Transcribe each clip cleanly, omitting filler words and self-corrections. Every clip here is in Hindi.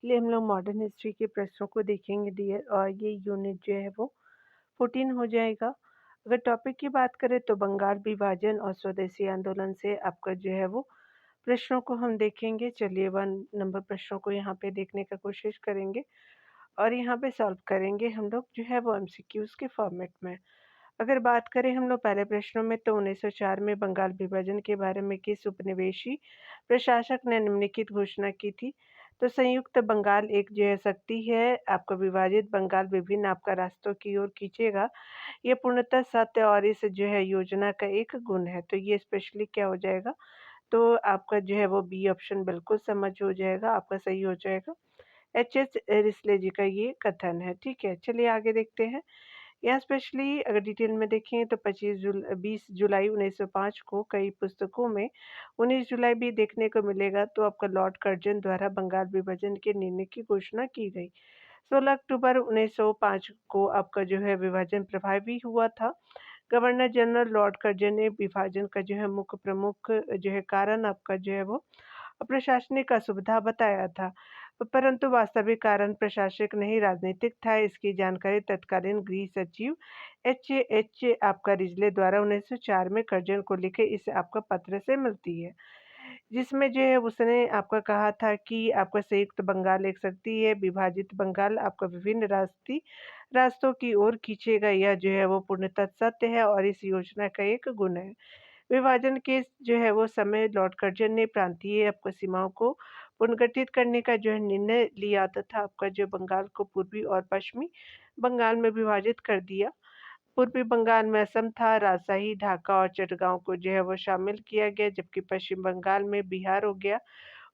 लिए हम लोग मॉडर्न हिस्ट्री के प्रश्नों को देखेंगे डियर, और ये यूनिट जो है वो 14 हो जाएगा। अगर टॉपिक की बात करें तो बंगाल विभाजन और स्वदेशी आंदोलन से आपका जो है वो प्रश्नों को हम देखेंगे। चलिए 1 नंबर प्रश्नों को यहाँ पे देखने का कोशिश करेंगे और यहाँ पे सॉल्व करेंगे हम लोग जो है वो एमसीक्यूज के फॉर्मेट में। अगर बात करें हम लोग पहले प्रश्नों में तो 1904 में बंगाल विभाजन के बारे में किस उपनिवेशी प्रशासक ने निम्नलिखित घोषणा की थी? तो संयुक्त बंगाल एक जो है शक्ति है, आपका विभाजित बंगाल विभिन्न आपका रास्तों की ओर खींचेगा। ये पूर्णतः सत्य और इस जो है योजना का एक गुण है। तो ये स्पेशली क्या हो जाएगा? तो आपका जो है वो बी ऑप्शन बिल्कुल समझ हो जाएगा, आपका सही हो जाएगा। एच एस रिस्ले जी का ये कथन है। ठीक है, चलिए आगे देखते हैं। यहाँ स्पेशली अगर डिटेल में देखें तो 20 जुलाई 1905 को कई पुस्तकों में 19 जुलाई भी देखने को मिलेगा। तो आपका लॉर्ड कर्जन द्वारा बंगाल विभाजन के निर्णय की घोषणा की गई। 16 अक्टूबर 1905 को आपका जो है विभाजन प्रभावी हुआ था। गवर्नर जनरल लॉर्ड कर्जन ने विभाजन का जो है मुख्य प्रमुख जो है कारण आपका जो है वो प्रशासनिक असुविधा बताया था, परंतु वास्तविक कारण प्रशासनिक नहीं राजनीतिक था। इसकी जानकारी तत्कालीन गृह सचिव एच एच आपका रिजले द्वारा 1904 में कर्जन को लिखे इस आपका पत्र से मिलती है, जिसमें जो है उसने आपका कहा था कि आपका संयुक्त बंगाल एक शक्ति है, विभाजित बंगाल आपका विभिन्न रास्तों की ओर खींचेगा। यह जो है वो पूर्णतः सत्य है और इस योजना का एक गुण है। विभाजन के जो है वो समय लॉर्ड कर्जन ने प्रांतीय आपको सीमाओं को पुनर्गठित करने का जो है निर्णय लिया तथा आपका जो बंगाल को पूर्वी और पश्चिमी बंगाल में विभाजित कर दिया। पूर्वी बंगाल में असम था, राजशाही, ढाका और चटगांव को जो है वो शामिल किया गया, जबकि पश्चिम बंगाल में बिहार हो गया,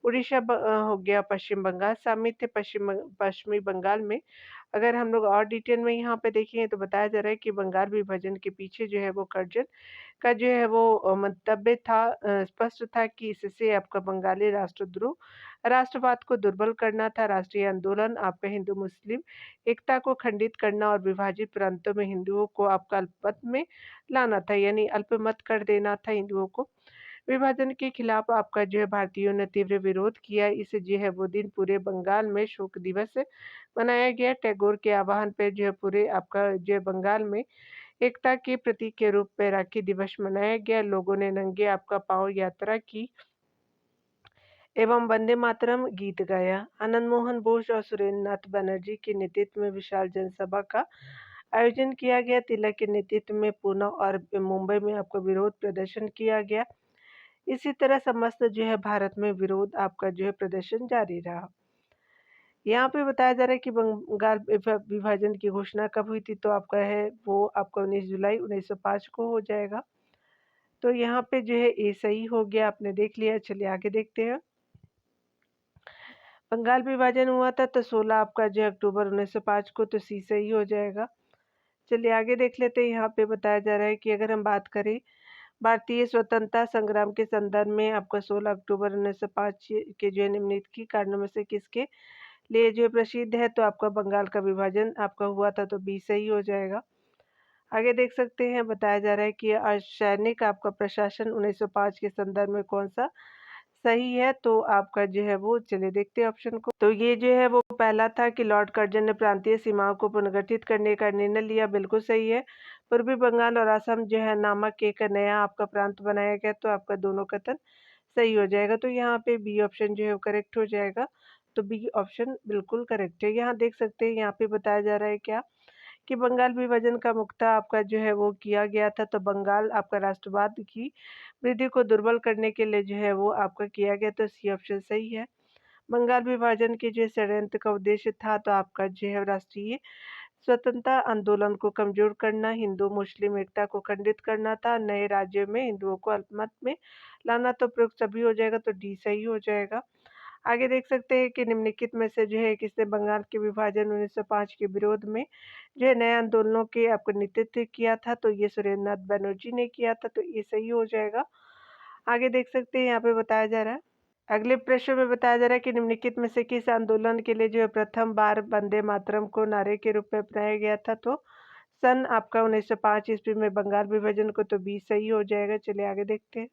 उड़ीसा हो गया, पश्चिम बंगाल शामिल थे। पश्चिमी बंगाल में अगर हम लोग और डिटेल में यहाँ पे देखें तो बताया जा रहा है कि बंगाल विभाजन के पीछे जो है वो कर्जन का जो है वो मंतव्य था, स्पष्ट था कि इससे आपका बंगाली राष्ट्रद्रोह राष्ट्रवाद को दुर्बल करना था। राष्ट्रीय आंदोलन आपका हिंदू मुस्लिम एकता को खंडित करना और विभाजित प्रांतों में हिंदुओं को आपका अल्पमत में लाना था, यानी अल्पमत कर देना था हिंदुओं को। विभाजन के खिलाफ आपका जो है भारतीयों ने तीव्र विरोध किया। इस जो है वो दिन पूरे बंगाल में शोक दिवस मनाया गया। टैगोर के आह्वान पे जो है पूरे आपका जो है बंगाल में एकता के प्रतीक के रूप में राखी दिवस मनाया गया। लोगों ने नंगे आपका पाँव यात्रा की एवं वंदे मातरम गीत गाया। आनंद मोहन बोस और सुरेंद्र नाथ बनर्जी के नेतृत्व में विशाल जनसभा का आयोजन किया गया। तिलक के नेतृत्व में पूना और मुंबई में आपका विरोध प्रदर्शन किया गया। इसी तरह समस्त जो है भारत में विरोध आपका जो है प्रदर्शन जारी रहा। यहाँ पे बताया जा रहा है कि बंगाल विभाजन की घोषणा कब हुई थी, तो आपका है वो आपका 19 जुलाई 1905 को हो जाएगा। तो यहाँ पे जो है ए सही हो गया, आपने देख लिया। चलिए आगे देखते हैं। बंगाल विभाजन हुआ था तो 16 आपका जो है अक्टूबर 1905 को, तो सी सही हो जाएगा। चलिए आगे देख लेते हैं। यहाँ पे बताया जा रहा है कि अगर हम बात करें भारतीय स्वतंत्रता संग्राम के संदर्भ में आपका 16 अक्टूबर 1905 के जो है निम्नलिखित कारणों में से किसके लिए जो प्रसिद्ध है, तो आपका बंगाल का विभाजन आपका हुआ था, तो बी सही हो जाएगा। आगे देख सकते हैं, बताया जा रहा है कि सैनिक आपका प्रशासन 1905 के संदर्भ में कौन सा सही है, तो आपका जो है वो चलिए देखते हैं ऑप्शन को। तो ये जो है वो पहला था कि लॉर्ड कर्जन ने प्रांतीय सीमाओं को पुनर्गठित करने का निर्णय लिया, बिल्कुल सही है। पूर्वी बंगाल और असम जो है नामक एक नया आपका प्रांत बनाया गया, तो आपका दोनों कथन सही हो जाएगा। तो यहाँ पे बी ऑप्शन जो है वो करेक्ट हो जाएगा। तो बी ऑप्शन बिल्कुल करेक्ट है। यहाँ देख सकते हैं, यहाँ पे बताया जा रहा है क्या कि बंगाल विभाजन का मुद्दा आपका जो है वो किया गया था, तो बंगाल आपका राष्ट्रवाद की वृद्धि को दुर्बल करने के लिए जो है वो आपका किया गया, तो सी ऑप्शन सही है। बंगाल विभाजन के जो षड्यंत्र का उद्देश्य था, तो आपका जो है राष्ट्रीय स्वतंत्रता आंदोलन को कमजोर करना, हिंदू मुस्लिम एकता को खंडित करना था, नए राज्यों में हिंदुओं को अल्पमत में लाना, तो प्रयुक्त सभी हो जाएगा, तो डी सही हो जाएगा। आगे देख सकते हैं कि निम्नलिखित में से जो है किसने बंगाल के विभाजन 1905 के विरोध में जो है नए आंदोलनों के आपको नेतृत्व किया था, तो ये सुरेंद्र नाथ बनर्जी ने किया था, तो ये सही हो जाएगा। आगे देख सकते हैं, यहाँ पे बताया जा रहा है। अगले प्रश्न में बताया जा रहा है कि निम्नलिखित में से किस आंदोलन के लिए जो है प्रथम बार वंदे मातरम को नारे के रूप में अपनाया गया था, तो सन आपका 1905 ईस्वी में बंगाल विभाजन को, तो बी सही हो जाएगा। चलिए आगे देखते हैं।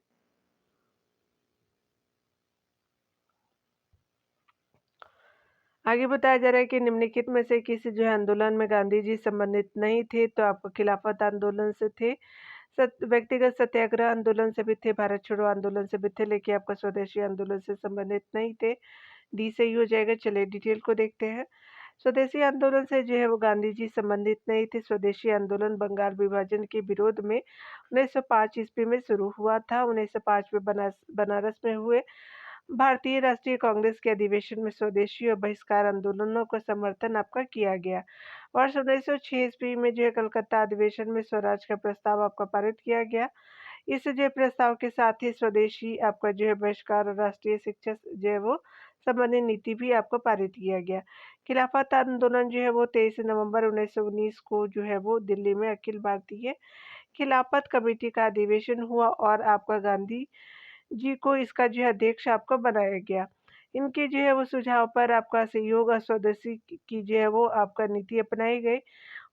आगे बताया जा रहा है कि निम्नलिखित में से किसी जो है आंदोलन में गांधी जी संबंधित नहीं थे, तो आपको खिलाफत आंदोलन से थे, व्यक्तिगत सत्याग्रह आंदोलन से भी थे, भारत छोड़ो आंदोलन से भी थे, लेकिन आपका स्वदेशी आंदोलन से संबंधित नहीं थे। डी सही हो जाएगा। चलिए डिटेल को देखते हैं। स्वदेशी आंदोलन से जो है वो गांधी जी संबंधित नहीं थे। स्वदेशी आंदोलन बंगाल विभाजन के विरोध में 1905 ईस्वी में शुरू हुआ था। 1905 में बनारस में हुए भारतीय राष्ट्रीय कांग्रेस के अधिवेशन में स्वदेशी और बहिष्कार आंदोलनों का समर्थन आपका किया गया। वर्ष 1906 ईस्वी में जो है कलकत्ता अधिवेशन में स्वराज का प्रस्ताव आपका पारित किया गया। इस जो है प्रस्ताव के साथ ही स्वदेशी आपका जो है बहिष्कार और राष्ट्रीय शिक्षा जो है वो संबंधी नीति भी आपको पारित किया गया। खिलाफत आंदोलन जो है वो 23 नवंबर 1919 को जो है वो दिल्ली में अखिल भारतीय खिलाफत कमेटी का अधिवेशन हुआ और आपका गांधी जी को इसका जो है अध्यक्ष आपको बनाया गया। इनके जो है वो सुझाव पर आपका सहयोग और स्वदेशी की जो है वो आपका नीति अपनाई गई।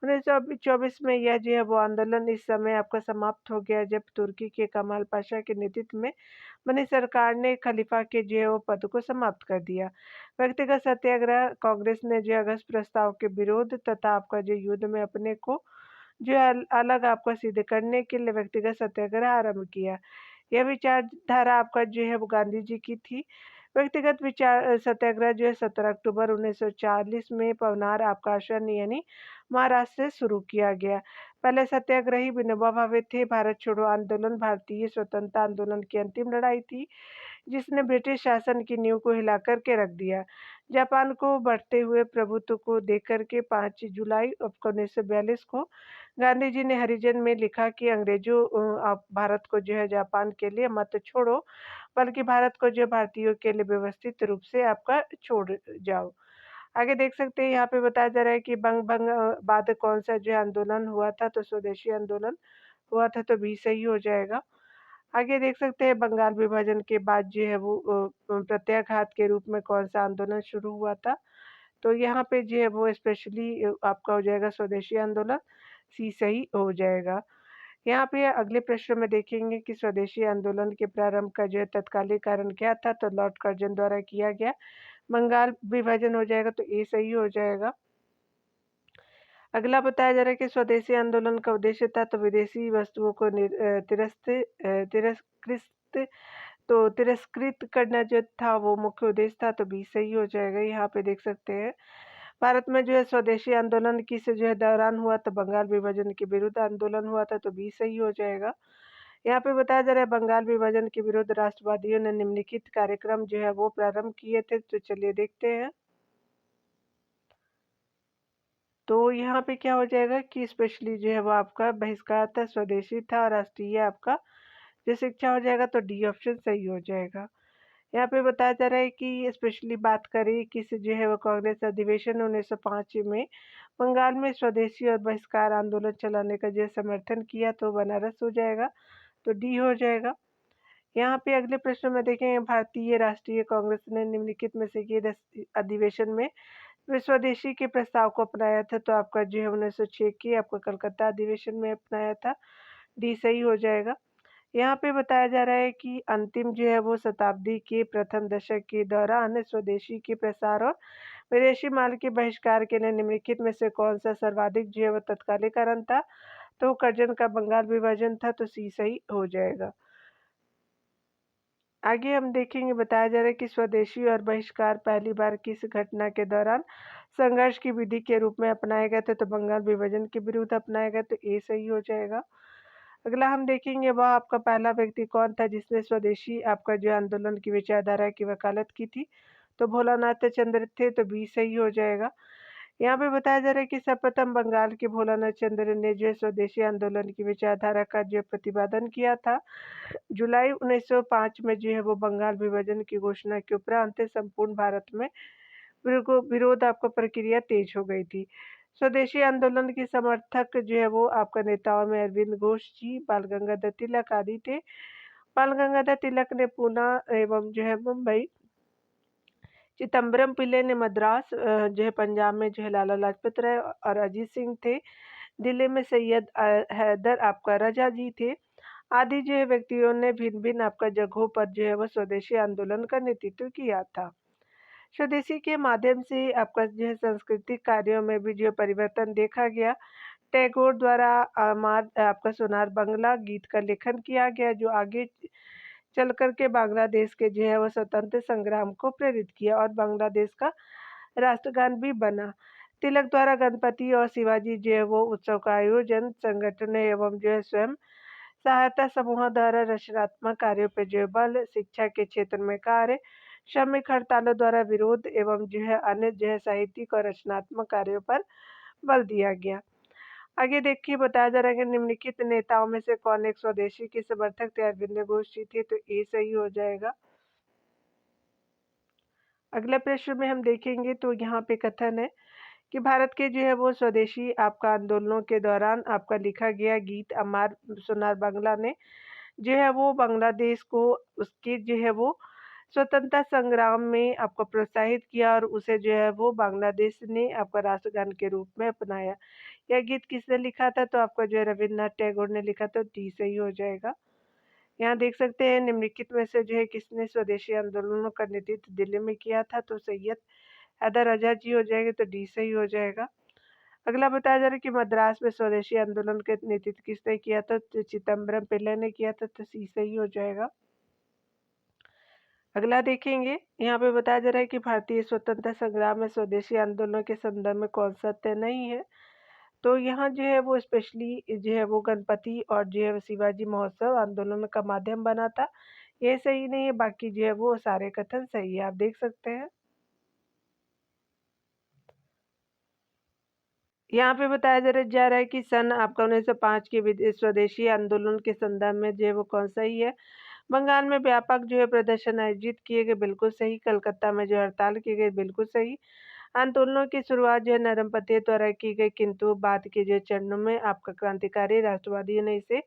1924 में यह जो है वो आंदोलन इस समय आपका समाप्त हो गया, जब तुर्की के कमाल पाशा के नेतृत्व में बनी सरकार ने खलीफा के जो है वो पद को समाप्त कर दिया। व्यक्तिगत सत्याग्रह कांग्रेस ने जो अगस्त प्रस्ताव के विरोध तथा आपका जो युद्ध में अपने को जो है अलग आपको सिद्ध करने के लिए व्यक्तिगत सत्याग्रह आरंभ किया। यह विचारधारा आपका जो है वो गांधी जी की थी। व्यक्तिगत विचार सत्याग्रह जो है 17 अक्टूबर 1940 में पवनार आपका आश्रम यानी महाराष्ट्र से शुरू किया गया। पहले सत्याग्रही विनोबा भावे थे। भारत छोड़ो आंदोलन भारतीय स्वतंत्रता आंदोलन की अंतिम लड़ाई थी, जिसने ब्रिटिश शासन की नींव को हिलाकर के रख दिया। जापान को बढ़ते हुए प्रभुत्व को देखकर के 5 जुलाई 1942 को गांधी जी ने हरिजन में लिखा कि अंग्रेजों आप भारत को जो है जापान के लिए मत छोड़ो, बल्कि भारत को जो भारतीयों के लिए व्यवस्थित रूप से आपका छोड़ जाओ। आगे देख सकते हैं, यहाँ पे बताया जा रहा है कि बंग भंग बाद कौन सा जो है आंदोलन हुआ था, तो स्वदेशी आंदोलन हुआ था, तो बी सही हो जाएगा। आगे देख सकते हैं बंगाल विभाजन के बाद जो है वो प्रत्याघात के रूप में कौन सा आंदोलन शुरू हुआ था, तो यहाँ पे जो है वो स्पेशली आपका हो जाएगा स्वदेशी आंदोलन, सी सही हो जाएगा। यहाँ पे अगले प्रश्न में देखेंगे कि स्वदेशी आंदोलन के प्रारंभ का जो है तत्कालिक कारण क्या था, तो लॉर्ड कर्जन द्वारा किया गया बंगाल विभाजन हो जाएगा, तो ए सही हो जाएगा। अगला बताया जा रहा है कि स्वदेशी आंदोलन का उद्देश्य था तो विदेशी वस्तुओं को तिरस्कृत करना जो था वो मुख्य उद्देश्य था, तो बी सही हो जाएगा। यहाँ पे देख सकते हैं भारत में जो है स्वदेशी आंदोलन किस जो है दौरान हुआ, तो बंगाल विभाजन के विरुद्ध आंदोलन हुआ था, तो बी सही हो जाएगा। यहाँ पे बताया जा रहा है बंगाल विभाजन के विरुद्ध राष्ट्रवादियों ने निम्नलिखित कार्यक्रम जो है वो प्रारंभ किए थे, तो चलिए देखते हैं। तो यहाँ पे क्या हो जाएगा कि स्पेशली जो है वो आपका बहिष्कार था, स्वदेशी था और राष्ट्रीय आपका जो शिक्षा हो जाएगा, तो डी ऑप्शन सही हो जाएगा। यहाँ पे बताया जा रहा है कि स्पेशली बात करें किस जो है वो कांग्रेस अधिवेशन 1905 में बंगाल में स्वदेशी और बहिष्कार आंदोलन चलाने का जो समर्थन किया, तो बनारस हो जाएगा, तो डी हो जाएगा। यहाँ पे अगले प्रश्न में देखेंगे भारतीय राष्ट्रीय कांग्रेस ने निम्नलिखित में से किस अधिवेशन में स्वदेशी के प्रस्ताव को अपनाया था, तो आपका जो है 1906 की आपका कलकत्ता अधिवेशन में अपनाया था, डी सही हो जाएगा। यहाँ पे बताया जा रहा है कि अंतिम जो है वो शताब्दी के प्रथम दशक के दौरान स्वदेशी के प्रसार और विदेशी माल के बहिष्कार के लिए निम्नलिखित में से कौन सा सर्वाधिक जो है वो तत्कालिक कारण था, तो कर्जन का बंगाल विभाजन था, तो सी सही हो जाएगा। आगे हम देखेंगे बताया जा रहा है कि स्वदेशी और बहिष्कार पहली बार किस घटना के दौरान संघर्ष की विधि के रूप में अपनाए गए थे, तो बंगाल विभाजन के विरुद्ध अपनाए गए, तो ए सही हो जाएगा। अगला हम देखेंगे वह आपका पहला व्यक्ति कौन था जिसने स्वदेशी आपका जो आंदोलन की विचारधारा की वकालत की थी, तो भोलानाथ चंद्र थे, तो बी सही हो जाएगा। यहाँ पे बताया जा रहा है कि सर्वप्रथम बंगाल के भोलानाथ चंद्र ने जो स्वदेशी आंदोलन की विचारधारा का जो प्रतिपादन किया था। जुलाई 1905 में जो है वो बंगाल विभाजन की घोषणा के उपरांत संपूर्ण भारत में विरोध आपका प्रक्रिया तेज हो गई थी। स्वदेशी आंदोलन के समर्थक जो है वो आपका नेताओं में अरविंद घोष जी, बाल गंगाधर तिलक आदि थे। बाल गंगाधर तिलक ने पूना एवं जो है मुंबई, चिदम्बरम पिल्ले ने मद्रास, जो है पंजाब में जो है लाला लाजपत राय और अजीत सिंह थे। दिल्ली में सैयद हैदर आपका रजा जी थे। आदि जो है व्यक्तियों ने भिन्न भिन्न आपका जगहों पर जो है वो स्वदेशी आंदोलन का नेतृत्व किया था। स्वदेशी के माध्यम से आपका जो है सांस्कृतिक कार्यों में भी जो है परिवर्तन देखा गया। टैगोर द्वारा आपका सोनार बांग्ला गीत का लेखन किया गया, जो आगे चल कर के बांग्लादेश के जो है वो स्वतंत्र संग्राम को प्रेरित किया और बांग्लादेश का राष्ट्रगान भी बना। तिलक द्वारा गणपति और शिवाजी जो है वो उत्सव का आयोजन, संगठन एवं जो है स्वयं सहायता समूह द्वारा रचनात्मक कार्यों पे जो है बल, शिक्षा के क्षेत्र में कार्य, श्रमिक हड़तालों द्वारा विरोध एवं जो है अन्य जो है साहित्यिक और रचनात्मक कार्यों पर बल दिया गया। आगे देखिए बताया जा रहा है कि निम्नलिखित नेताओं में से कौन एक स्वदेशी के समर्थक थे? अरविंद घोष जी थे, तो ए सही हो जाएगा। अगला प्रश्न में हम देखेंगे तो यहाँ पे कथन है कि भारत के जो है वो स्वदेशी आपका आंदोलनों के दौरान आपका लिखा गया गीत अमार सोनार बांग्ला ने जो है वो बांग्लादेश को उसके जो है वो स्वतंत्रता संग्राम में आपको प्रोत्साहित किया और उसे जो है वो बांग्लादेश ने आपका राष्ट्रगान के रूप में अपनाया। यह गीत किसने लिखा था? तो आपका जो है रविन्द्रनाथ टैगोर ने लिखा, तो डी सही हो जाएगा। यहाँ देख सकते हैं निम्नलिखित में से जो है किसने स्वदेशी आंदोलनों का नेतृत्व दिल्ली में किया था? तो सैयद हैदर आजाद जी हो जाएंगे, तो डी सही हो जाएगा। अगला बताया जा रहा है कि मद्रास में स्वदेशी आंदोलन का नेतृत्व किसने किया था? तो चिदम्बरम पिल्लई ने किया था, तो सी सही हो जाएगा। अगला देखेंगे, यहाँ पे बताया जा रहा है कि भारतीय स्वतंत्रता संग्राम में स्वदेशी आंदोलनों के संदर्भ में कौन सा तय नहीं है? तो यहाँ जो है वो स्पेशली जो है वो गणपति और जो है शिवाजी महोत्सव आंदोलन का माध्यम बना था। ये सही नहीं है, बाकी जो है वो सारे कथन सही है, आप देख सकते हैं। यहाँ पे बताया जा रहा है कि सन आपका 1905 के स्वदेशी आंदोलन के संदर्भ में जो है वो कौन सही है? बंगाल में व्यापक जो है प्रदर्शन आयोजित किए गए, बिल्कुल सही। कलकत्ता में जो हड़ताल की गई, बिल्कुल सही। आंदोलनों की शुरुआत जो है नरमपंथियों द्वारा की गई, किंतु बाद के जो चरणों में आपका क्रांतिकारी राष्ट्रवादियों ने इसे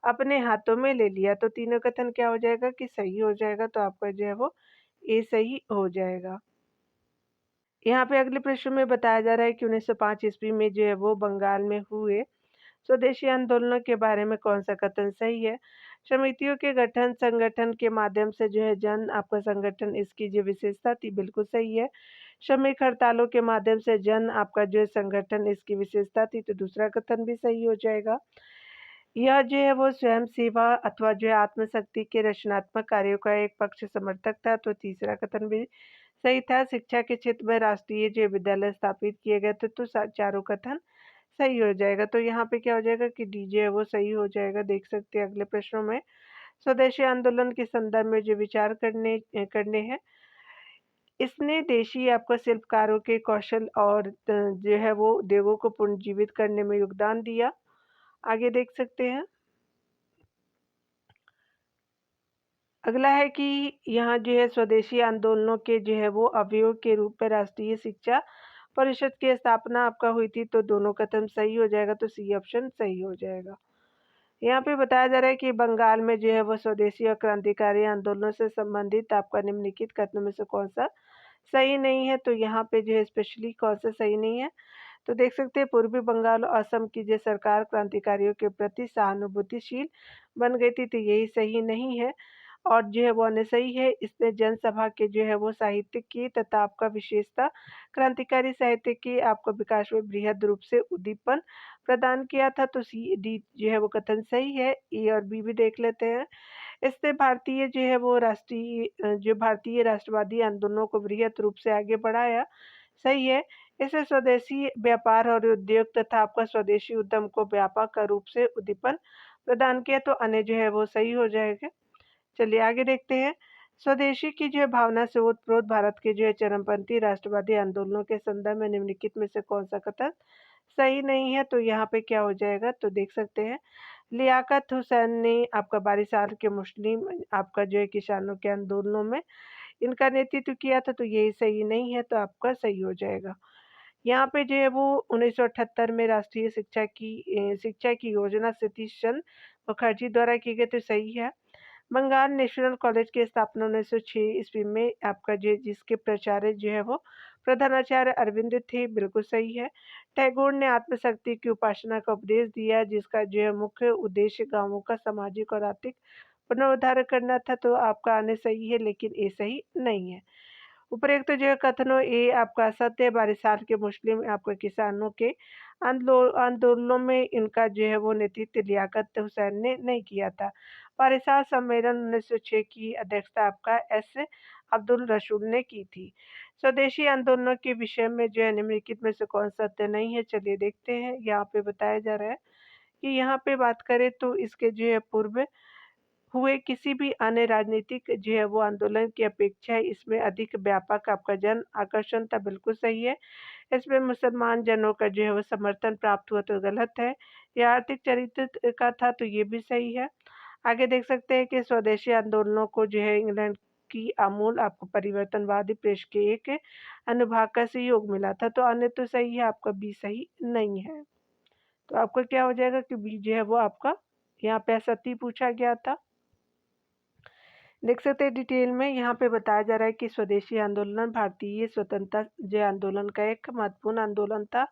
अपने हाथों में ले लिया। तो तीनों कथन क्या हो जाएगा कि सही हो जाएगा, तो आपका जो है वो ए सही हो जाएगा। यहाँ पे अगले प्रश्न में बताया जा रहा है कि 1905 ईस्वी में जो है वो बंगाल में हुए स्वदेशी आंदोलनों के बारे में कौन सा कथन सही है? समितियों के गठन संगठन के माध्यम से जो है जन आपका संगठन, इसकी जो विशेषता थी, बिल्कुल सही है। श्रमिक हड़तालों के माध्यम से जन आपका जो है संगठन, इसकी विशेषता थी, तो दूसरा कथन भी सही हो जाएगा। यह जो है वो स्वयं सेवा अथवा जो है आत्मशक्ति के रचनात्मक कार्यों का एक पक्ष समर्थक था, तो तीसरा कथन भी सही था। शिक्षा के क्षेत्र में राष्ट्रीय जो विद्यालय स्थापित किए गए थे, तो चारों कथन सही हो जाएगा। तो यहाँ पे क्या हो जाएगा कि डी जो है वो सही हो जाएगा। देख सकते हैं अगले प्रश्नों में स्वदेशी आंदोलन के संदर्भ में जो विचार करने हैं, इसने देशी आपको शिल्पकारों के कौशल और जो है वो उद्योगों को पुनर्जीवित करने में योगदान दिया। आगे देख सकते हैं। अगला है कि यहाँ जो है स्वदेशी आंदोलनों के जो है वो अवयव के रूप में राष्ट्रीय शिक्षा परिषद की स्थापना आपका हुई थी, तो दोनों कथन सही हो जाएगा, तो सी ऑप्शन सही हो जाएगा। यहाँ पे बताया जा रहा है कि बंगाल में जो है वो स्वदेशी और क्रांतिकारी आंदोलनों से संबंधित आपका निम्नलिखित कथनों में से कौन सा सही नहीं है? तो यहाँ पे जो है स्पेशली कौन सा सही नहीं है? तो देख सकते हैं पूर्वी बंगाल और असम की जो सरकार क्रांतिकारियों के प्रति सहानुभूतिशील बन गई थी, तो यही सही नहीं है। और जो है वो अन्य सही है। इसने जनसभा के जो है वो साहित्य की तथा आपका विशेषता क्रांतिकारी साहित्य की आपको विकास में बृहद रूप से उद्दीपन प्रदान किया था, तो सी डी जो है वो कथन सही है। ए और बी भी देख लेते हैं। इसने भारतीय जो है वो जो भारतीय राष्ट्रवादी आंदोलनों को बृहद रूप से आगे बढ़ाया, सही है। इसे स्वदेशी व्यापार और उद्योग तथा आपका स्वदेशी उद्यम को व्यापक रूप से उद्दीपन प्रदान किया, तो अन्य जो है वो सही हो जाएगा। चलिए आगे देखते हैं। स्वदेशी की जो है भावना से ओतप्रोत भारत के जो है चरमपंथी राष्ट्रवादी आंदोलनों के संदर्भ में निम्नलिखित में से कौन सा कथन सही नहीं है? तो यहाँ पे क्या हो जाएगा? तो देख सकते हैं लियाकत हुसैन ने आपका 12 साल के मुस्लिम आपका जो है किसानों के आंदोलनों में इनका नेतृत्व किया था, तो यही सही नहीं है, तो आपका सही हो जाएगा। यहाँ पे जो है वो 1978 में राष्ट्रीय शिक्षा की योजना सतीश चंद्र मुखर्जी द्वारा की गई, तो सही है। बंगाल नेशनल कॉलेज की स्थापना 1906 ईस्वी में आपका जो जिसके प्राचार्य जो है वो प्रधानाचार्य अरविंद थे, बिल्कुल सही है। टैगोर ने आत्मशक्ति की उपासना का उपदेश दिया, जिसका जो है मुख्य उद्देश्य गांवों का सामाजिक और आर्थिक पुनरुद्धार करना था, तो आपका आने सही है, लेकिन ये सही नहीं है। उपरोक्त जो है कथनों ये आपका असत्य है। 22 साल के मुस्लिम आपके किसानों के आंदोलनों में इनका जो है वो नेतृत्व लियाकत हुसैन ने नहीं किया था। बारिसाल सम्मेलन 1906 की अध्यक्षता आपका एस अब्दुल रसूल ने की थी। स्वदेशी आंदोलनों के विषय में जो है निम्नलिखित में से कौन सत्य नहीं है, चलिए देखते हैं। यहाँ पे बताया जा रहा है कि यहाँ पे बात करें तो इसके जो है पूर्व हुए किसी भी अन्य राजनीतिक जो है वो आंदोलन की अपेक्षा इसमें अधिक व्यापक आपका जन आकर्षण था, बिल्कुल सही है। इसमें मुसलमान जनों का जो है वो समर्थन प्राप्त हुआ तो गलत है। या आर्थिक चरित्र का था तो ये भी सही है। आगे देख सकते हैं कि स्वदेशी आंदोलनों को जो है इंग्लैंड की आमूल आपको परिवर्तनवादी प्रेस के एक अनुभाग का सहयोग मिला था, तो अन्य तो सही है, आपका बी सही नहीं है। तो आपका क्या हो जाएगा कि बी जो है वो आपका यहाँ पे असत्य पूछा गया था। देख सकते हैं डिटेल में यहाँ पे बताया जा रहा है कि स्वदेशी आंदोलन भारतीय स्वतंत्रता जो आंदोलन का एक महत्वपूर्ण आंदोलन था।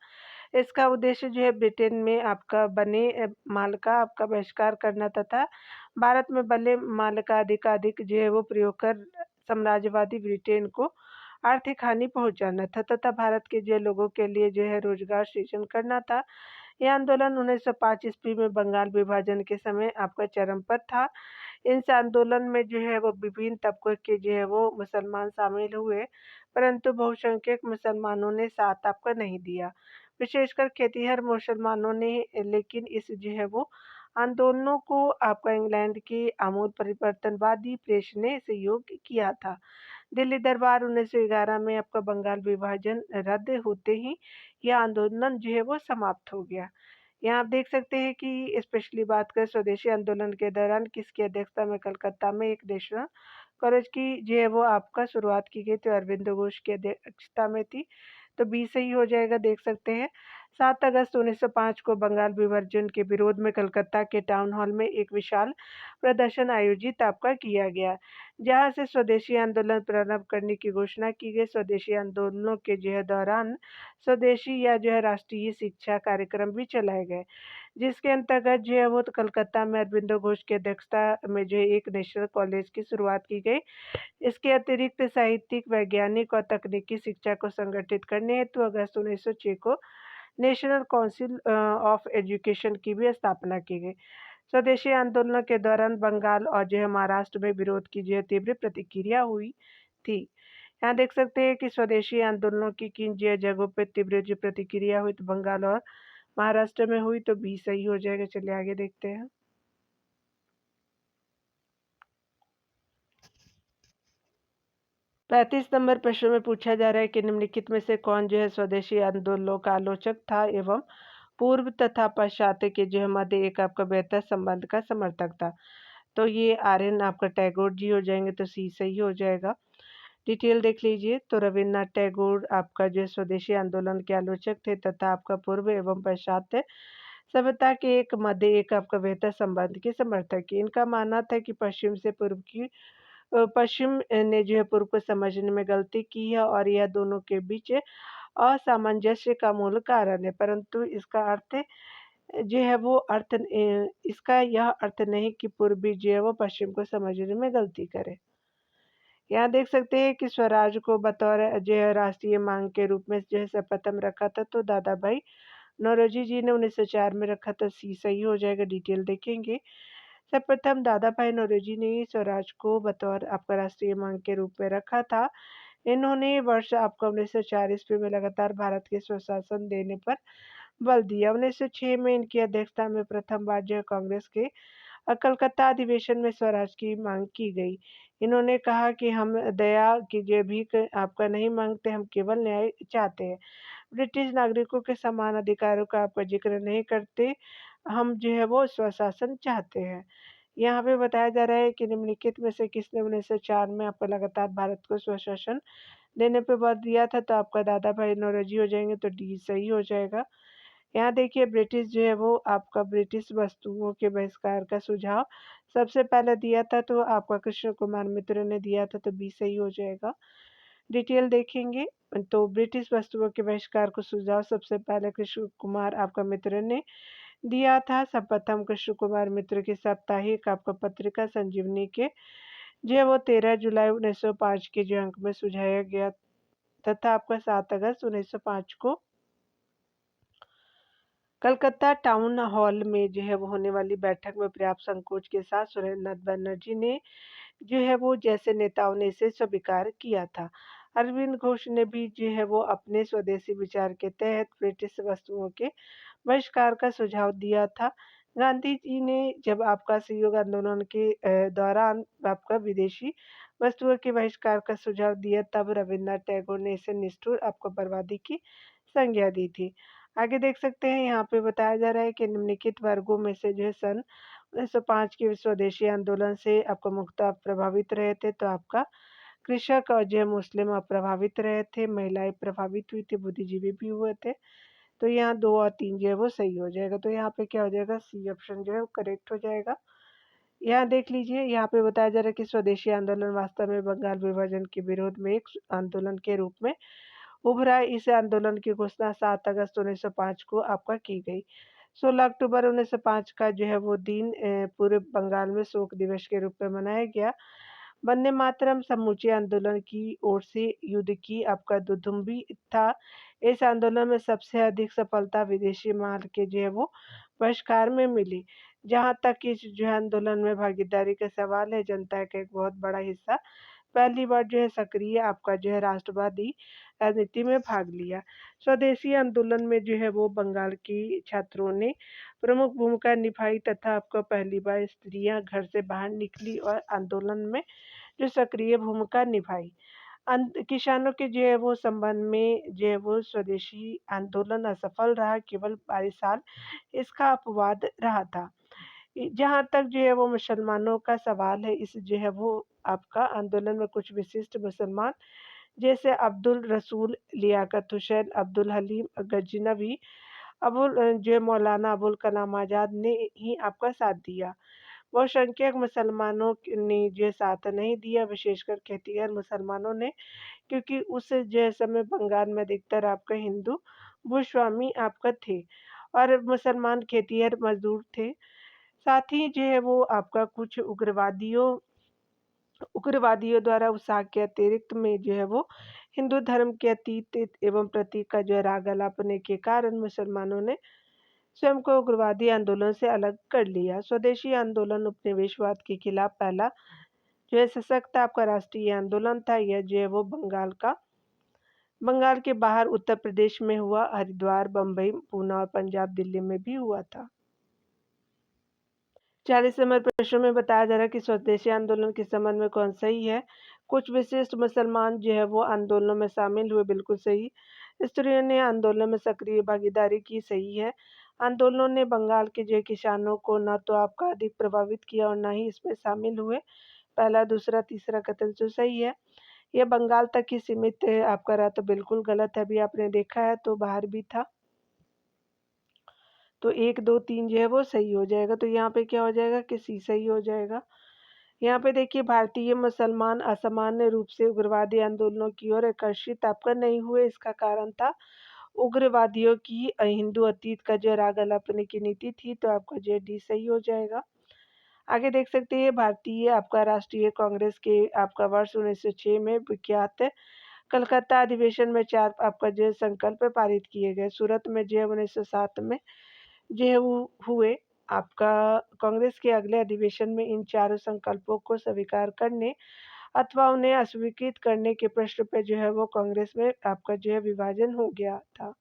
इसका उद्देश्य जो है ब्रिटेन में आपका बने माल का आपका बहिष्कार करना तथा भारत में बने माल का अधिकाधिक जो है वो प्रयोग कर साम्राज्यवादी ब्रिटेन को आर्थिक हानि पहुंचाना था तथा भारत के जो लोगों के लिए जो है रोजगार सृजन करना था। यह आंदोलन 1905 ईस्वी में बंगाल विभाजन के समय आपका चरम पर था। इस आंदोलन में जो है वो विभिन्न तबकों के जो है वो मुसलमान शामिल हुए, परंतु बहुसंख्यक मुसलमानों ने साथ आपका नहीं दिया, विशेषकर खेतिहर मुसलमानों ने। लेकिन इस जो है वो आंदोलनों को आपका इंग्लैंड के आमूल परिवर्तनवादी प्रेस ने सहयोग किया था। दिल्ली दरबार 1911 में आपका बंगाल विभाजन रद्द होते ही यह आंदोलन जो है वो समाप्त हो गया। यहाँ आप देख सकते हैं कि स्पेशली बात करें स्वदेशी आंदोलन के दौरान किसकी अध्यक्षता में कलकत्ता में एक नेशनल कॉलेज की जो है वो आपका शुरुआत की गई थी, अरविंदो घोष की अध्यक्षता में थी, तो बी सही हो जाएगा। देख सकते हैं 7 अगस्त 1905 को बंगाल विभाजन के विरोध में कलकत्ता के टाउन हॉल में एक विशाल प्रदर्शन आयोजित आपका किया गया, जहां से स्वदेशी आंदोलन प्रारंभ करने की घोषणा की गई। स्वदेशी आंदोलनों के जो है दौरान स्वदेशी या जो है राष्ट्रीय शिक्षा कार्यक्रम भी चलाए गए, जिसके अंतर्गत जो है वो तो कलकत्ता में अरविंदो घोष की अध्यक्षता में जो है एक नेशनल कॉलेज की शुरुआत की गई। इसके अतिरिक्त साहित्यिक, वैज्ञानिक और तकनीकी शिक्षा को संगठित करने हेतु अगस्त 1906 को नेशनल काउंसिल ऑफ एजुकेशन की भी स्थापना की गई। स्वदेशी आंदोलनों के दौरान बंगाल और जो है महाराष्ट्र में विरोध की जो है तीव्र प्रतिक्रिया हुई थी। यहाँ देख सकते हैं कि स्वदेशी आंदोलनों की किन जो है जगहों पर तीव्र जो प्रतिक्रिया हुई, तो बंगाल और महाराष्ट्र में हुई, तो बी सही हो जाएगा। चलिए आगे देखते हैं। 35 नंबर प्रश्न में पूछा जा रहा है कि निम्नलिखित में से कौन जो है स्वदेशी आंदोलनों का आलोचक था एवं पूर्व तथा पश्चात के जो है मध्य एक आपका बेहतर संबंध का समर्थक था। तो ये आर्यन आपका टैगोर जी हो जाएंगे, तो सी सही हो जाएगा। डिटेल देख लीजिए। तो रविन्द्रनाथ टैगोर आपका जो स्वदेशी आंदोलन के आलोचक थे तथा आपका पूर्व एवं पश्चात सभ्यता के एक मध्य एक आपका बेहतर संबंध के समर्थक है। इनका मानना था कि पश्चिम ने जो है पूर्व को समझने में गलती की है और यह दोनों के बीच असामंजस्य का मूल कारण है, परंतु इसका अर्थ जो है वो इसका यह अर्थ नहीं कि पूर्वी जो है वो पश्चिम को समझने में गलती करे। यहाँ देख सकते हैं कि स्वराज को बतौर जो है राष्ट्रीय मांग के रूप में जो है सर्वप्रथम रखा था, तो दादा भाई नौरोजी जी ने 1904 में रखा था, सी सही हो जाएगा। डिटेल देखेंगे। सर्वप्रथम दादा भाई नौरोजी ने स्वराज को बतौर आपका राष्ट्रीय मांग के रूप में रखा था। इन्होंने वर्ष आपका 1904 ईस्वी में लगातार भारत के स्वशासन देने पर बल दिया। 1906 में इनकी अध्यक्षता में प्रथम बार जो कांग्रेस के कलकत्ता अधिवेशन में स्वराज की मांग की गई। इन्होंने कहा कि हम दया की जो भीख आपका नहीं मांगते, हम केवल न्याय चाहते हैं। ब्रिटिश नागरिकों के समान अधिकारों का आपका जिक्र नहीं करते, हम जो है वो स्वशासन चाहते हैं। यहाँ पे बताया जा रहा है कि निम्नलिखित में से किसने 1904 में आपको लगातार भारत को स्वशासन देने पे बल दिया था, तो आपका दादा भाई नौरोजी हो जाएंगे, तो डी सही हो जाएगा। यहाँ देखिए ब्रिटिश जो है वो आपका ब्रिटिश वस्तुओं के बहिष्कार का सुझाव सबसे पहले दिया था, तो आपका कृष्ण कुमार मित्र ने दिया था, तो बी सही हो जाएगा। डिटेल देखेंगे। तो ब्रिटिश वस्तुओं के बहिष्कार को सुझाव सबसे पहले कृष्ण कुमार आपका मित्र ने दिया था। सर्वप्रथम कृष्ण कुमार मित्र की साप्ताहिक आपका पत्रिका संजीवनी के जो है वो 13 जुलाई 1905 के जो अंक में सुझाया गया तथा आपका 7 अगस्त 1905 को कलकत्ता टाउन हॉल में जो है वो होने वाली बैठक में पर्याप्त संकोच के साथ सुरेंद्रनाथ बनर्जी ने जो है वो जैसे नेताओं ने इसे स्वीकार किया था। अरविंद घोष ने भी जो है वो अपने स्वदेशी विचार के तहत ब्रिटिश वस्तुओं के बहिष्कार का सुझाव दिया था। गांधी जी ने जब आपका असहयोग आंदोलन के दौरान आपका विदेशी वस्तुओं के बहिष्कार का सुझाव दिया, तब रविन्द्रनाथ टैगोर ने इसे निष्ठुर आपको बर्बादी की संज्ञा दी थी। आगे देख सकते हैं, यहाँ पे बताया जा रहा है कि निम्नलिखित वर्गों में से जो है सन 1905 के स्वदेशी आंदोलन से आपको मुख्यतः प्रभावित रहे थे, तो आपका कृषक और जो है मुस्लिम प्रभावित रहे थे, महिलाएं प्रभावित हुई थी, बुद्धिजीवी भी हुए थे। तो यहाँ 2 और 3 जो है वो सही हो जाएगा। तो यहाँ पे क्या हो जाएगा, सी ऑप्शन जो है वो करेक्ट हो जाएगा। यहाँ देख लीजिए, यहाँ पे बताया जा रहा है कि स्वदेशी आंदोलन वास्तव में बंगाल विभाजन के विरोध में एक आंदोलन के रूप में उभरा। इस आंदोलन की घोषणा 7 अगस्त 1905 को आपका की गई। 16 अक्टूबर 1905 का जो है वो दिन पूरे बंगाल में शोक दिवस के रूप में मनाया गया। वंदे मातरम समूचे आंदोलन की ओर से युद्ध की आपका दुधुम्बी था। इस आंदोलन में सबसे अधिक सफलता विदेशी माल के जो है वो बहिष्कार में मिली। जहाँ तक इस जो है आंदोलन में भागीदारी का सवाल है, जनता का एक बहुत बड़ा हिस्सा पहली बार जो है सक्रिय आपका जो है राष्ट्रवादी राजनीति में भाग लिया। स्वदेशी आंदोलन में जो है वो बंगाल की छात्रों ने प्रमुख भूमिका निभाई तथा आपको पहली बार स्त्रियां घर से बाहर निकली और आंदोलन में जो सक्रिय भूमिका निभाई। किसानों के जो है वो संबंध में जो है वो स्वदेशी आंदोलन असफल रहा, केवल 22 साल इसका अपवाद रहा था। जहाँ तक जो है वो मुसलमानों का सवाल है, इस जो है वो आपका आंदोलन में कुछ विशिष्ट मुसलमान जैसे अब्दुल रसूल, लियाकत हुसैन, अब्दुल हलीम गजनवी, जो है मौलाना अबुल कलाम आज़ाद ने ही आपका साथ दिया। बहुसंख्यक मुसलमानों ने जो साथ नहीं दिया, विशेषकर खेतिहर मुसलमानों ने, क्योंकि उस जो समय बंगाल में अधिकतर आपका हिंदू भूस्वामी आपका थे और मुसलमान खेतिहर मजदूर थे। साथ ही जो है वो आपका कुछ उग्रवादियों द्वारा उत्साह के अतिरिक्त में जो है वो हिंदू धर्म के अतीत एवं प्रतीक का जो है राग अलापने के कारण मुसलमानों ने स्वयं को उग्रवादी आंदोलन से अलग कर लिया। स्वदेशी आंदोलन उपनिवेशवाद के खिलाफ पहला जो है सशक्त आपका राष्ट्रीय आंदोलन था। यह जो है वो बंगाल के बाहर उत्तर प्रदेश में हुआ, हरिद्वार, बम्बई, पूना और पंजाब, दिल्ली में भी हुआ था। 40 नंबर प्रश्न में बताया जा रहा है कि स्वदेशी आंदोलन के संबंध में कौन सही है। कुछ विशिष्ट मुसलमान जो है वो आंदोलनों में शामिल हुए, बिल्कुल सही। स्त्रियों ने आंदोलन में सक्रिय भागीदारी की, सही है। आंदोलनों ने बंगाल के जो किसानों को न तो आपका अधिक प्रभावित किया और न ही इसमें शामिल हुए। पहला, दूसरा, तीसरा कथन जो सही है। यह बंगाल तक ही सीमित आपका रहा, तो बिल्कुल गलत है। अभी आपने देखा है तो बाहर भी था। तो 1, 2, 3 जो है वो सही हो जाएगा। तो यहाँ पे क्या हो जाएगा कि सी सही हो जाएगा। यहाँ पे देखिए, भारतीय मुसलमान असामान्य रूप से उग्रवादी आंदोलनों की ओर आकर्षित आपका नहीं हुए। इसका कारण था उग्रवादियों की हिंदू अतीत का जो राग अलापने की नीति थी। तो आपका जो डी सही हो जाएगा। आगे देख सकते हैं, भारतीय आपका राष्ट्रीय कांग्रेस के आपका वर्ष 1906 में विख्यात कलकत्ता अधिवेशन में 4 आपका जो संकल्प पारित किए गए। सूरत में जो 1907 में जो है वो हुए। आपका कांग्रेस के अगले अधिवेशन में इन चारों संकल्पों को स्वीकार करने अथवा उन्हें अस्वीकृत करने के प्रश्न पे जो है वो कांग्रेस में आपका जो है विभाजन हो गया था।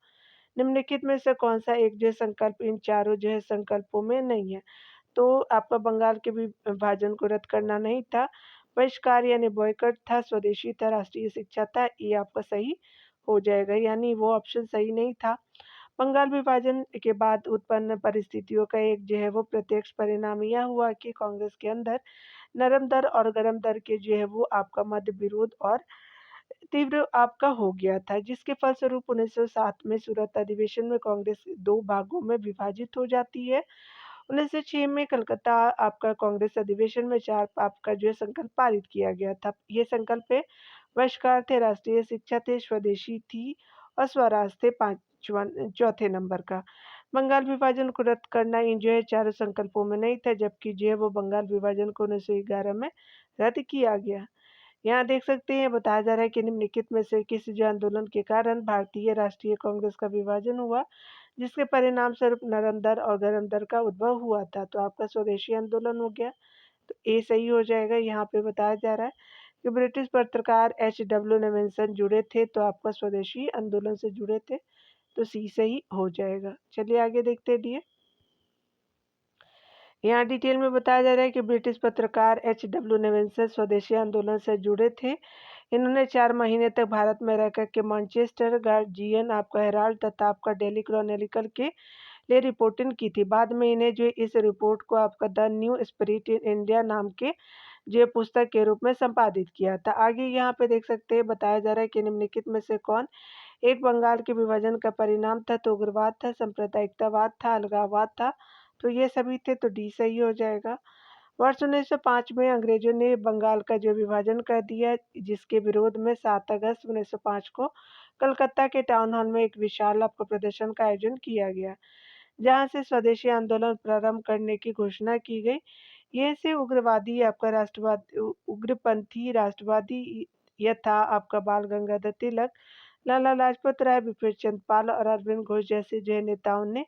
निम्नलिखित में से कौन सा एक जो संकल्प इन चारों जो है संकल्पों में नहीं है। तो आपका बंगाल के विभाजन को रद्द करना नहीं था, बहिष्कार यानी बॉयकॉट था, स्वदेशी था, राष्ट्रीय शिक्षा था। ये आपका सही हो जाएगा, यानी वो ऑप्शन सही नहीं था। बंगाल विभाजन के बाद उत्पन्न परिस्थितियों का एक जो है वो प्रत्यक्ष परिणाम यह हुआ कि कांग्रेस के अंदर नरम दर और गरम दर के जो है वो आपका मध्य विरोध और तीव्र आपका हो गया था, जिसके फलस्वरूप 1907 में सूरत अधिवेशन में कांग्रेस 2 भागों में विभाजित हो जाती है। 1906 में कलकत्ता आपका कांग्रेस अधिवेशन में 4 आपका जो है संकल्प पारित किया गया था। ये संकल्प है, बहिष्कार थे, राष्ट्रीय शिक्षा थे, स्वदेशी थी और स्वराज थे, 5वां चौथे नंबर का। बंगाल विभाजन को रद्द करना इन जो है चारों संकल्पों में नहीं था, जबकि जो है वो बंगाल विभाजन को 1911 में रद्द किया गया। यहाँ देख सकते हैं बताया जा रहा है कि निम्नलिखित में से किस जो आंदोलन के कारण भारतीय राष्ट्रीय कांग्रेस का विभाजन हुआ, जिसके परिणाम स्वरूप नरम दर और गरम दर का उद्भव हुआ था। तो आपका स्वदेशी आंदोलन हो गया, तो ए सही हो जाएगा। यहाँ पे बताया जा रहा है कि ब्रिटिश पत्रकार एच.डब्ल्यू. नेविल्सन जुड़े थे, तो आपका स्वदेशी आंदोलन से जुड़े थे, तो सी सही हो जाएगा। चलिए आगे देखते हैं डी। यहाँ डिटेल में बताया जा रहा है कि ब्रिटिश पत्रकार एच.डब्ल्यू. नेविल्सन स्वदेशी आंदोलन से जुड़े थे। इन्होंने 4 महीने तक भारत में रहकर के मैनचेस्टर गार्जियन, आपका हेराल्ड तथा आपका डेली क्रॉनिकल के लिए रिपोर्टिंग की थी। बाद में इन्हें जो इस रिपोर्ट को आपका the new spirit in India नाम के जो पुस्तक के रूप में संपादित किया था। आगे यहाँ पे देख सकते हैं बताया जा रहा है कि निम्नलिखित में से कौन एक बंगाल के विभाजन का परिणाम था। तो उग्रवाद था, सांप्रदायिकतावाद था, अलगाववाद था। तो ये सभी थे, तो डी सही हो जाएगा। वर्ष 1905 में अंग्रेजों ने बंगाल का जो विभाजन कर दिया, जिसके विरोध में 7 अगस्त 1905 को कलकत्ता के टाउन हॉल में एक विशाल आपको प्रदर्शन का आयोजन किया गया, जहां से स्वदेशी आंदोलन प्रारंभ करने की घोषणा की गई। ये से उग्रवादी आपका राष्ट्रवादी उग्रपंथी राष्ट्रवादी यथा आपका बाल गंगाधर तिलक, लाला लाजपत राय, विपिन चंद्र पाल और अरविंद घोष जैसे जो नेताओं ने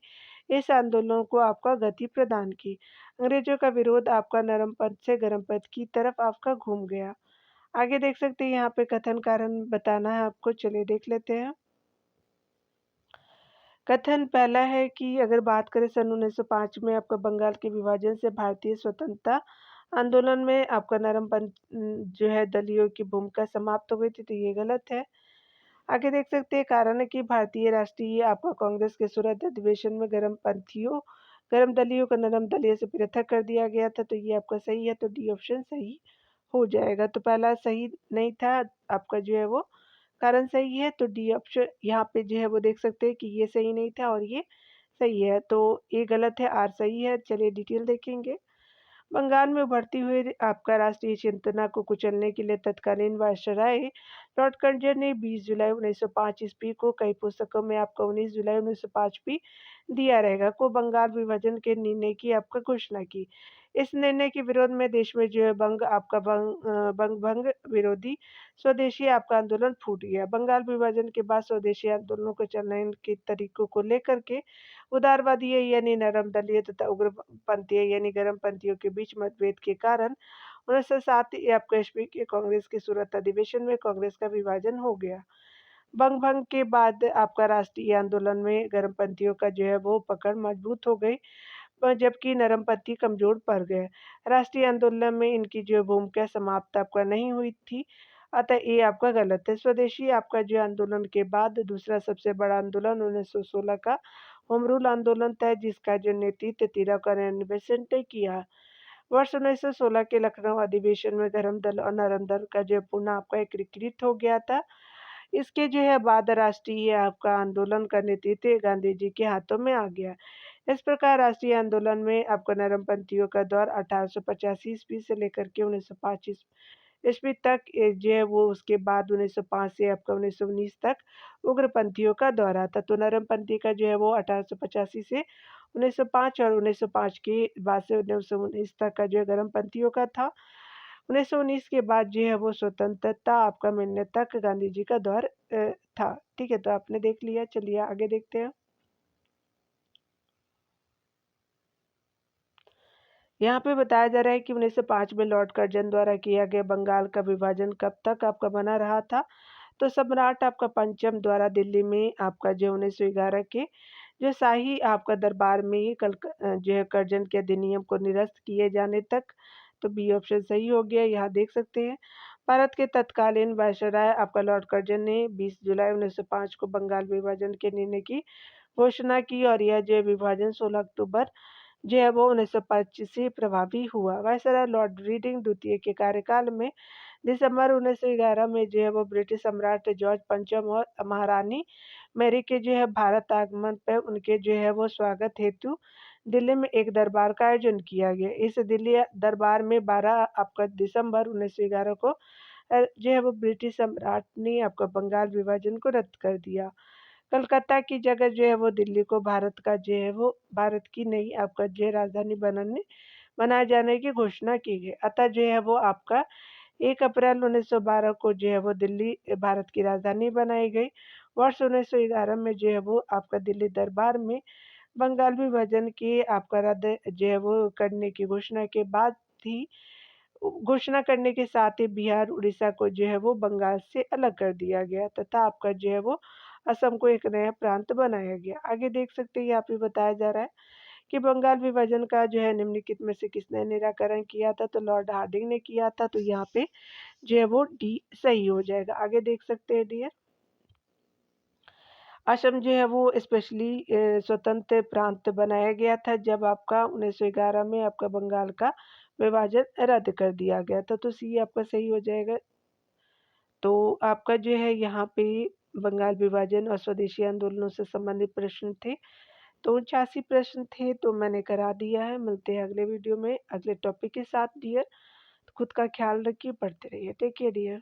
इस आंदोलन को आपका गति प्रदान की। अंग्रेजों का विरोध आपका नरम पद से गर्म पद की तरफ आपका घूम गया। आगे देख सकते हैं यहाँ पे कथन कारण बताना है आपको, चलिए देख लेते हैं। कथन पहला है कि अगर बात करें सन 1905 में आपका बंगाल के विभाजन से भारतीय स्वतंत्रता आंदोलन में आपका नरमपंथ जो है दलियों की भूमिका समाप्त हो गई थी, तो ये गलत है। आगे देख सकते हैं कारण है कि भारतीय राष्ट्रीय आपका कांग्रेस के सूरत अधिवेशन में गरम दलियों को नरम दलियों से पृथक कर दिया गया था, तो ये आपका सही है, तो डी ऑप्शन सही हो जाएगा। तो पहला सही नहीं था आपका जो है वो कारण सही है, तो डी ऑप्शन यहाँ पे जो है वो देख सकते हैं कि ये सही नहीं था और ये सही है, तो ये गलत है, आर सही है। चलिए डिटेल देखेंगे। बंगाल में उभरती हुई आपका राष्ट्रीय चेतना को कुचलने के लिए तत्कालीन वायसराय लॉर्ड कर्जन ने 20 जुलाई 1905 ईस्वी को, कई पुस्तकों में आपका 19 जुलाई 1905 भी दिया रहेगा, को बंगाल विभाजन के निर्णय की आपका घोषणा की। इस निर्णय के विरोध में देश में जो है बंग भंग विरोधी स्वदेशी आपका आंदोलन फूट गया। बंगाल विभाजन के बाद स्वदेशी आंदोलनों को चलाने के तरीकों को लेकर के उदारवादी यानी नरम दलीय तथा उग्रपंथीय यानी गर्मपंथियों के बीच मतभेद के कारण 1907 आपको ईस्वी के कांग्रेस के सूरत अधिवेशन में कांग्रेस का विभाजन हो गया। बंग भंग के बाद आपका राष्ट्रीय आंदोलन में गर्मपंथियों का जो है वो पकड़ मजबूत हो गई, जबकि नरमपंथी कमजोर पड़ गए। राष्ट्रीय आंदोलन में इनकी जो भूमिका समाप्त आपका नहीं हुई थी, अतः ये आपका गलत है। स्वदेशी आपका जो आंदोलन के बाद दूसरा सबसे बड़ा आंदोलन 1916 का होम रूल आंदोलन था, जिसका जो नेतृत्व तिलक और बेसेंट ने किया। वर्ष 1916 के लखनऊ अधिवेशन में गरम दल और नरम दल का जो पुनः आपका एकीकृत हो गया था। इसके जो है बाद राष्ट्रीय आपका आंदोलन का नेतृत्व गांधी जी के हाथों में आ गया। इस प्रकार राष्ट्रीय आंदोलन में आपका नरमपंथियों का दौर 1885 ईस्वी से लेकर के 1905 ईस्वी तक जो है वो, उसके बाद 1905 से आपका 1919 तक उग्रपंथियों का दौर आता। तो नरमपंथी का जो है वो 1885 से 1905 और 1905 के बाद से 1919 तक का जो है गर्मपंथियों का था। 1919 के बाद जो है वो स्वतंत्रता आपका मिलने तक गांधी जी का दौर था। ठीक है, तो आपने देख लिया, चलिए आगे देखते हैं। यहाँ पे बताया जा रहा है कि 1905 में लॉर्ड कर्जन द्वारा किया गया बंगाल का विभाजन कब तक आपका बना रहा था। तो सम्राट आपका पंचम द्वारा दिल्ली में आपका जो 1911 के जो शाही आपका दरबार में ही जो है कर्जन के अधिनियम को निरस्त किए जाने तक, तो बी ऑप्शन सही हो गया। यहाँ देख सकते हैं भारत के तत्कालीन वायसराय आपका लॉर्ड कर्जन ने 20 जुलाई 1905 को बंगाल विभाजन के निर्णय की घोषणा की, और यह जो विभाजन 16 अक्टूबर जो है वो 1925 से प्रभावी हुआ। वायसराय लॉर्ड रीडिंग द्वितीय के कार्यकाल में दिसंबर 1911 में जो है वो ब्रिटिश सम्राट जॉर्ज पंचम और महारानी मैरी के जो है भारत आगमन पर उनके जो है वो स्वागत हेतु दिल्ली में एक दरबार का आयोजन किया गया। इस दिल्ली दरबार में 12 आपका दिसंबर 1911 को जो है वो ब्रिटिश सम्राट ने आपका बंगाल विभाजन को रद्द कर दिया। कलकत्ता की जगह जो है वो दिल्ली को भारत का जो है वो भारत की नई आपका जो है राजधानी बनाए जाने की घोषणा की गई। अतः जो है वो आपका 1 अप्रैल 1912 को जो है वो दिल्ली भारत की राजधानी बनाई गई। वर्ष 1911 में जो है वो आपका दिल्ली दरबार में बंगाल विभाजन की आपका रद्द जो है वो करने की घोषणा करने के साथ ही बिहार, उड़ीसा को जो है वो बंगाल से अलग कर दिया गया तथा आपका जो है वो असम को एक नया प्रांत बनाया गया। आगे देख सकते हैं यहाँ पे बताया जा रहा है कि बंगाल विभाजन का जो है निम्नलिखित में से किसने निराकरण किया था? तो लॉर्ड हार्डिंग ने किया था। तो यहाँ पे जो है वो डी सही हो जाएगा। आगे देख सकते हैं डियर। असम जो है वो स्पेशली स्वतंत्र प्रांत बनाया गया था जब आपका 1911 में आपका बंगाल का विभाजन रद्द कर दिया गया था। तो सी आपका सही हो जाएगा। तो आपका जो है यहाँ पे बंगाल विभाजन और स्वदेशी आंदोलनों से संबंधित प्रश्न थे। तो 89 प्रश्न थे तो मैंने करा दिया है। मिलते हैं अगले वीडियो में अगले टॉपिक के साथ डियर। खुद का ख्याल रखिए, पढ़ते रहिए। Take care dear.